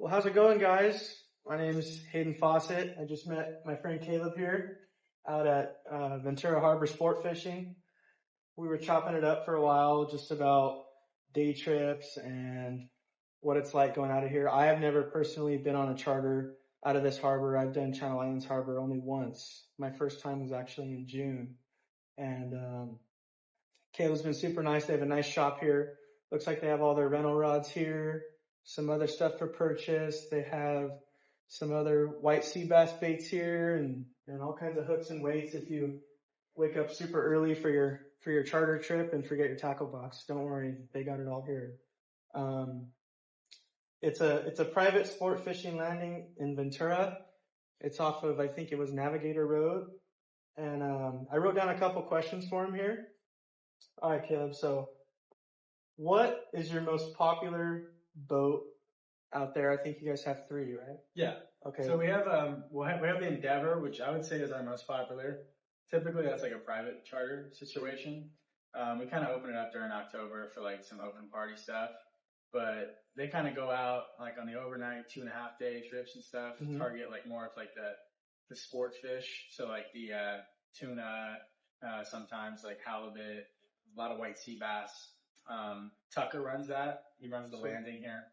Well, how's it going, guys? My name is Hayden Fausset. I just met my friend Caleb here out at Ventura Harbor Sport Fishing. We were chopping it up for a while just about day trips and what it's like going out of here. I have never personally been on a charter out of this harbor. I've done Channel Islands Harbor only once. My first time was actually in June. And Caleb's been super nice. They have a nice shop here. Looks like they have all their rental rods here, some other stuff for purchase. They have some other white sea bass baits here and all kinds of hooks and weights if you wake up super early for your charter trip and forget your tackle box. Don't worry, they got it all here. It's a private sport fishing landing in Ventura. It's off of, I think it was Navigator Road. And I wrote down a couple questions for him here. All right, Caleb. So what is your most popular boat out there? I think you guys have 3, right? Yeah. Okay. So we have the Endeavor, which I would say is our most popular. Typically, that's like a private charter situation. We kind of open it up during October for like some open party stuff, but they kind of go out like on the overnight 2.5 day trips and stuff. Mm-hmm. Target like more of like the sport fish. So like the tuna, sometimes like halibut, a lot of white sea bass. Tucker runs that. He runs the landing here.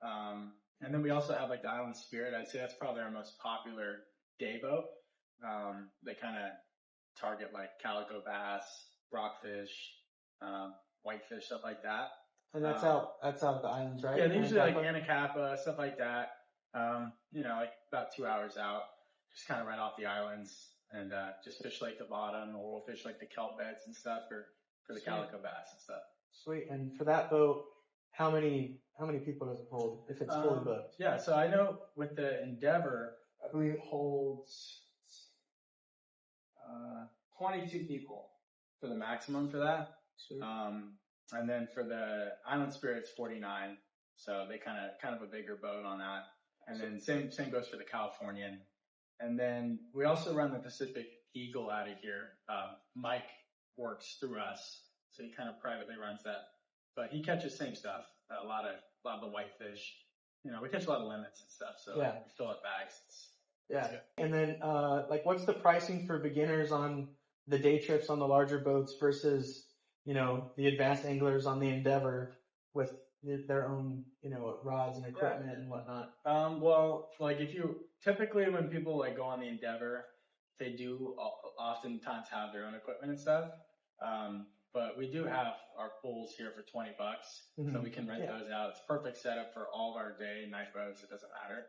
And then we also have like the Island Spirit. I'd say that's probably our most popular day boat. They kind of target like calico bass, rockfish, whitefish, stuff like that. And that's out of the islands, right? Yeah, they usually like Anacapa, stuff like that. Like about 2 hours out, just kind of right off the islands and just fish like the bottom, or we'll fish like the kelp beds and stuff for the calico bass and stuff. Sweet. And for that boat, how many people does it hold if it's fully booked? Yeah, so I know with the Endeavor, I believe it holds 22 people for the maximum for that. Sweet. And then for the Island Spirit, it's 49. So they kind of a bigger boat on that. And then same goes for the Californian. And then we also run the Pacific Eagle out of here. Mike works through us, so he kind of privately runs that. But he catches same stuff. A lot of the whitefish. We catch a lot of limits and stuff. So yeah. We fill up bags. Yeah. And then what's the pricing for beginners on the day trips on the larger boats versus the advanced anglers on the Endeavor with their own rods and equipment and whatnot? Well, like typically when people like go on the Endeavor, they do oftentimes have their own equipment and stuff. But we do have our pools here for $20, mm-hmm. So we can rent those out. It's perfect setup for all of our day and night boats. It doesn't matter.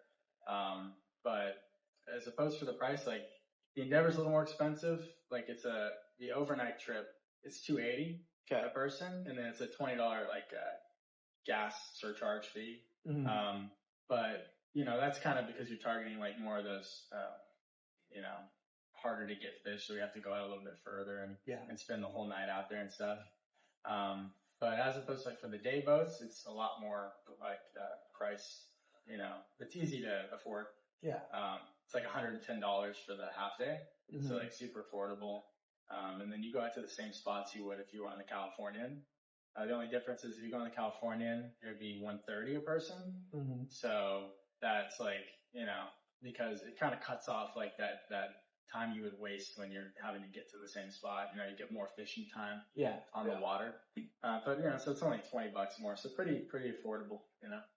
But as opposed to the price, like the Endeavor's a little more expensive. Like the overnight trip, it's $280 a person, and then it's a $20 like gas surcharge fee. Mm-hmm. But that's kind of because you're targeting like more of those harder to get fish, so we have to go out a little bit further and spend the whole night out there and stuff. But as opposed to like for the day boats, it's a lot more like price. It's easy to afford. Yeah. It's like $110 for the half day, mm-hmm. So like super affordable. And then you go out to the same spots you would if you were on the Californian. The only difference is if you go on the Californian, it would be $130 a person. Mm-hmm. So that's like because it kind of cuts off like that time you would waste when you're having to get to the same spot. You get more fishing time on the water. But so it's only $20 more. So pretty affordable,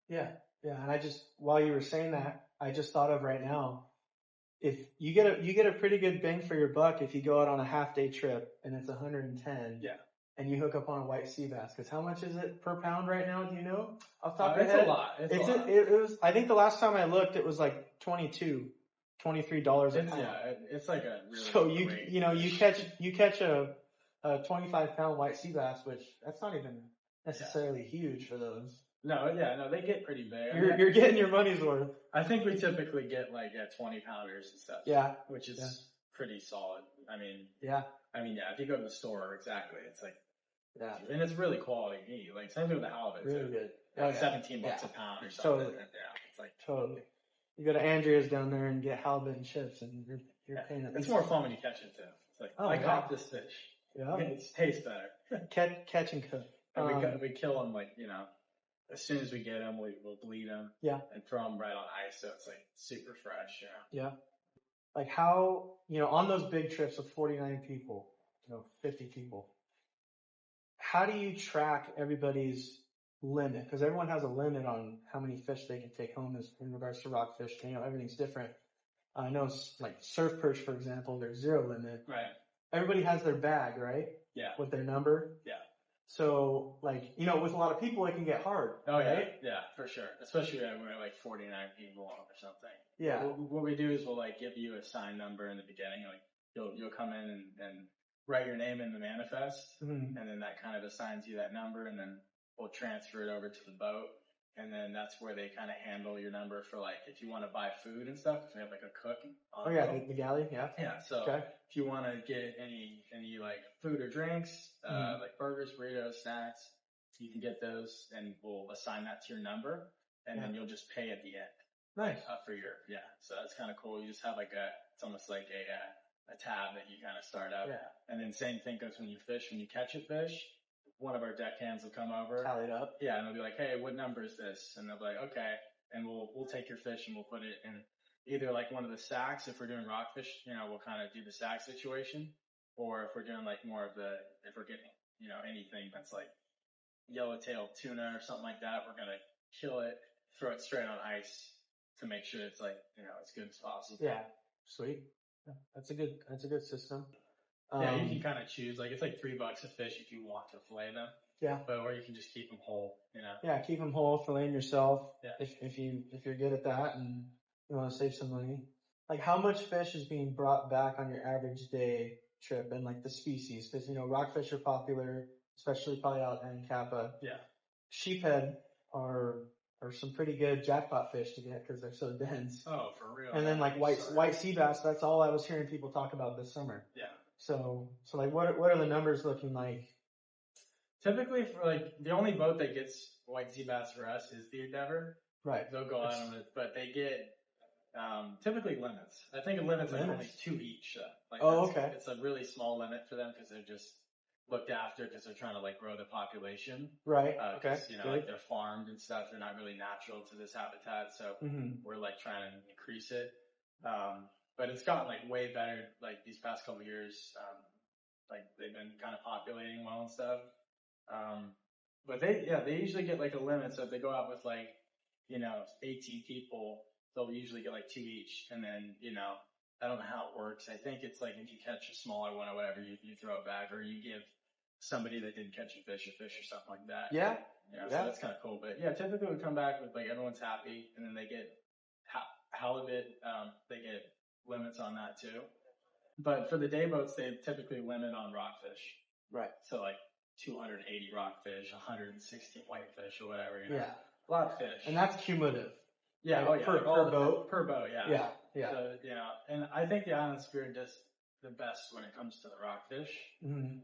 Yeah. Yeah. And while you were saying that, I just thought of right now, if you get a pretty good bang for your buck if you go out on a half day trip and it's 110. Yeah. And you hook up on a white sea bass. Cause how much is it per pound right now? Do you know? Off the top of your head? It's a lot. It was, I think the last time I looked, it was like $23 a pound. Yeah, it's like a really so you catch a 25 pound white sea bass, which that's not even necessarily huge for those. No, they get pretty big. You're getting your money's worth. I think we typically get like 20 pounders and stuff. Yeah, which is pretty solid. If you go to the store, exactly, it's like and it's really quality meat. Like same thing with the halibut. Really good. $17 a pound or something. Totally. It's like totally. You go to Andrea's down there and get halibut and chips, and you're paying it. It's more fun when you catch it too. It's like I caught this fish. Yeah, it tastes better. Catch and cook. And we kill them like as soon as we get them, we'll bleed them. Yeah. And throw them right on ice, so it's like super fresh. Yeah. Like how, on those big trips with 49 people, 50 people, how do you track everybody's limit? Because everyone has a limit on how many fish they can take home in regards to rockfish. Everything's different. I know like surf perch, for example, there's 0 limit. Right. Everybody has their bag, right? Yeah. With their number. Yeah. So like, with a lot of people, it can get hard. Oh, right? Yeah, for sure. Especially when we're like 49 people or something. Yeah. What we do is we'll like give you a sign number in the beginning. Like you'll come in and write your name in the manifest, and then that kind of assigns you that number, and then we'll transfer it over to the boat. And then that's where they kind of handle your number for like, if you want to buy food and stuff, if we have like a cook. Oh yeah, the galley, yeah. Yeah, so if you want to get any like food or drinks, like burgers, burritos, snacks, you can get those, and we'll assign that to your number, and then you'll just pay at the end. Nice. For your, so that's kind of cool. You just have like it's almost like a tab that you kind of start up. Yeah. And then same thing goes when you catch a fish. One of our deckhands will come over. Tally it up. Yeah, and they'll be like, hey, what number is this? And they'll be like, okay. And we'll take your fish and we'll put it in either like one of the sacks. If we're doing rockfish, we'll kind of do the sack situation. Or if we're doing like more of if we're getting, anything that's like yellowtail tuna or something like that, we're going to kill it, throw it straight on ice to make sure it's like, as good as possible. Yeah. Sweet. Yeah, that's a good system. Yeah, you can kind of choose. Like, it's like $3 a fish if you want to fillet them. Yeah. Or you can just keep them whole, Yeah, keep them whole, fillet them yourself. Yeah. If you're good at that and you want to save some money. Like, how much fish is being brought back on your average day trip, and like the species? Because, rockfish are popular, especially probably out in Kappa. Yeah. Sheephead are some pretty good jackpot fish to get because they're so dense. Oh, for real. And then like white sea bass, that's all I was hearing people talk about this summer. Yeah. So like what are the numbers looking like? Typically for like the only boat that gets white sea bass for us is the Endeavor. Right. They'll go out on it, but they get typically limits. I think a limit's like only 2 each. Like okay. It's a really small limit for them because they're just looked after because they're trying to like grow the population. Right. Okay. Like they're farmed and stuff. They're not really natural to this habitat. So we're like trying to increase it. But it's gotten like way better like these past couple of years. Like they've been kind of populating well and stuff. But they usually get like a limit. So if they go out with like, 18 people, they'll usually get like 2 each. And then, I don't know how it works. I think it's like if you catch a smaller one or whatever, you throw it back, or you give somebody that didn't catch a fish or something like that. Yeah. So that's kind of cool. But yeah, typically we come back with like everyone's happy, and then they get halibut. They get limits on that too. But for the day boats, they typically limit on rockfish. Right. So like 280 rockfish, 160 whitefish or whatever. Yeah. A lot of fish. And that's cumulative. Yeah. Like per boat. Per boat. Yeah. Yeah. Yeah. So, and I think the Island Spirit does the best when it comes to the rockfish.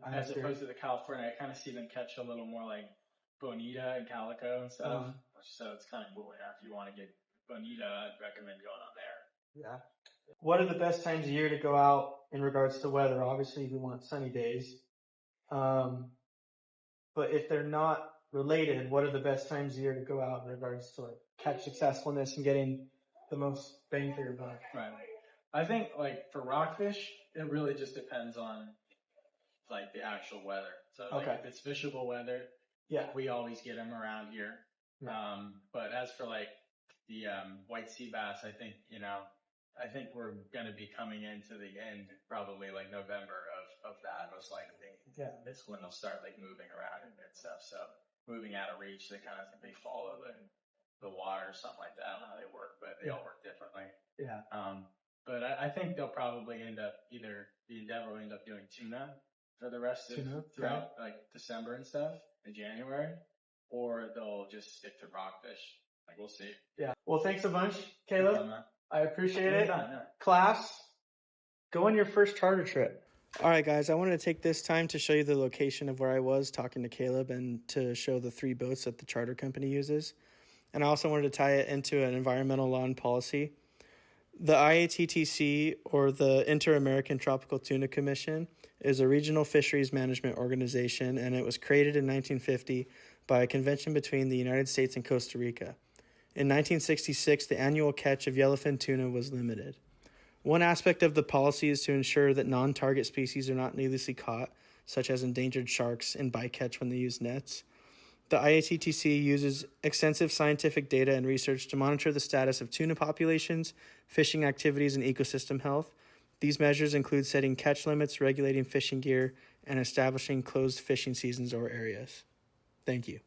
As opposed to the California. I kind of see them catch a little more like bonita and calico and stuff. So it's kind of cool. Yeah. If you want to get bonita, I'd recommend going on there. Yeah. What are the best times of year to go out in regards to weather? Obviously, we want sunny days. But if they're not related, what are the best times of year to go out in regards to like catch successfulness and getting the most bang for your buck? Right. I think like for rockfish, it really just depends on like the actual weather. So like if it's fishable weather, we always get them around here. Yeah. But as for like the white sea bass, I think I think we're going to be coming into the end, probably like November of that, most likely. Yeah. It's when they'll start like moving around and stuff. So moving out of reach, they kind of think they follow the water or something like that. I don't know how they work, but they all work differently. Yeah. But I think they'll probably end up either the Endeavor will end up doing tuna for the rest of throughout like December and stuff in January, or they'll just stick to rockfish. Like we'll see. Yeah. Well, thanks a bunch, Caleb. I appreciate it. Yeah. Class, go on your first charter trip. All right, guys, I wanted to take this time to show you the location of where I was talking to Caleb and to show the 3 boats that the charter company uses. And I also wanted to tie it into an environmental law and policy. The IATTC, or the Inter-American Tropical Tuna Commission, is a regional fisheries management organization, and it was created in 1950 by a convention between the United States and Costa Rica. In 1966, the annual catch of yellowfin tuna was limited. One aspect of the policy is to ensure that non-target species are not needlessly caught, such as endangered sharks in bycatch when they use nets. The IATTC uses extensive scientific data and research to monitor the status of tuna populations, fishing activities, and ecosystem health. These measures include setting catch limits, regulating fishing gear, and establishing closed fishing seasons or areas. Thank you.